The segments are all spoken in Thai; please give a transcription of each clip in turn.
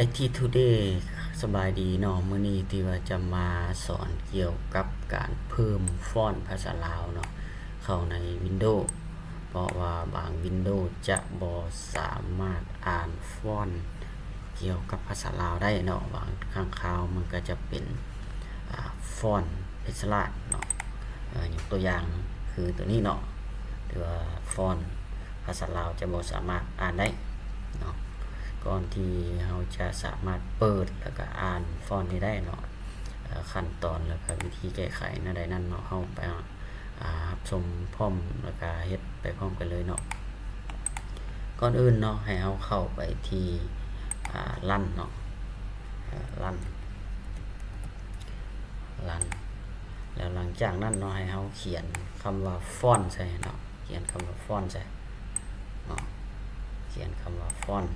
IT Today สบายดีเนาะมื้อนี้ที่ว่าจะมาสอนเกี่ยวกับการเพิ่มฟอนต์ภาษาลาวเนาะเข้าใน Windows เพราะว่าบาง Windows จะบ่สามารถอ่านฟอนต์เกี่ยวกับภาษาลาวได้เนาะบางครั้งคราวมันก็จะเป็นฟอนต์เพชรลาดเนาะอย่างตัวอย่างคือตัวนี้เนาะที่ว่าฟอนต์ภาษาลาวจะบ่สามารถอ่านได้เนาะก่อนที่เราจะสามารถเปิดแล้วก็อ่านฟอนต์นี้ได้เนาะขั้นตอนแล้วก็วิธีแก้ไขในใดนั้นเนาะเราไปรับชมพร้อมแล้วก็เฮ็ดไปพร้อมกันเลยเนาะก่อนอื่นเนาะให้เราเข้าไปที่ลั่นเนาะลั่นแล้วหลังจากนั้นเนาะให้เราเขียนคำว่าฟอนต์ใส่เนาะเขียนคำว่าฟอนต์ใส่เนาะเขียนคำว่าฟอนต์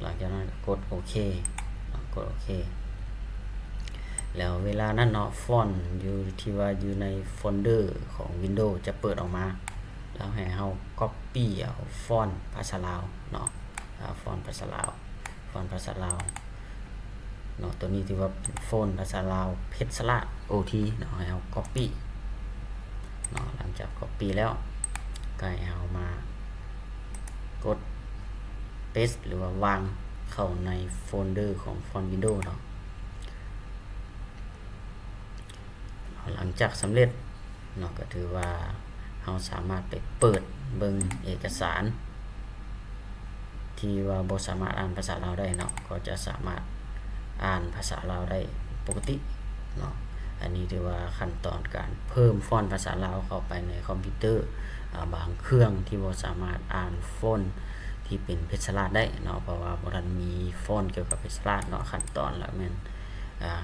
หลังจากนั้นกดโอเคกดโอเคแล้วเวลานั้นเนาะฟอนต์อยู่ที่ว่าอยู่ในโฟลเดอร์ของ Windows จะเปิดออกมาแล้วให้เรา Copy เอาฟอนต์ภาษาลาวเนาะฟอนต์ภาษาลาวเนาะตัวนี้ที่ว่าฟอนต์ภาษาลาวเพชรละ OT เนาะให้เรา Copy เนาะหลังจาก Copy แล้วก็ให้เรามากด Paste หรือว่าวางเข้าในโฟลเดอร์ของฟอนต์ Windows เนาะหลังจากสำเร็จเนาะก็ถือว่าเราสามารถไปเปิดเบิ่งเอกสารที่ว่าบ่สามารถอ่านภาษาลาวได้เนาะก็จะสามารถอ่านภาษาลาวได้ปกติเนาะอันนี้ถือว่าขั้นตอนการเพิ่มฟอนต์ภาษาลาวเข้าไปในคอมพิวเตอร์บางเครื่องที่บ่สามารถอ่านฟอนต์ที่เป็นเพชรลาดได้เนาะเพราะว่าบ่ทันมีฟอนต์เกี่ยวกับเพชรลาดเนาะขั้นตอนแล้วแม่น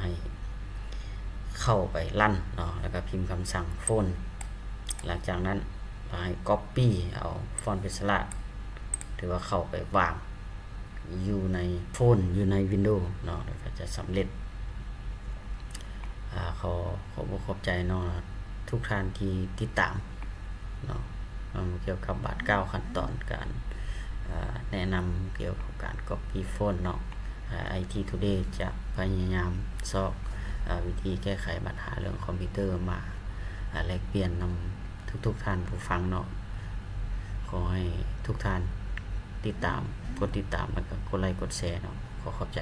ให้เข้าไปลั่นเนาะแล้วก็พิมพ์คำสั่งฟอนต์หลังจากนั้นให้ Copy เอาฟอนต์เพชรลาดถือว่าเข้าไปวางอยู่ในโฟนอยู่ใน Windows เนาะแล้วก็จะสำเร็จขอขอบใจเนาะทุกท่านที่ติดตามเนาะเกี่ยวกับบาท9ขั้นตอนการแนะนำเกี่ยวกับการ Copy โฟนเนาะIT Today จะพยายามสอบวิธีแก้ไขปัญหาเรื่องคอมพิวเตอร์มาแลกเปลี่ยนนำทุกท่านผู้ฟังเนาะขอให้ทุกท่านติดตามกดติดตามแล้วก็กดไลค์กดแชร์เนาะขอขอบใจ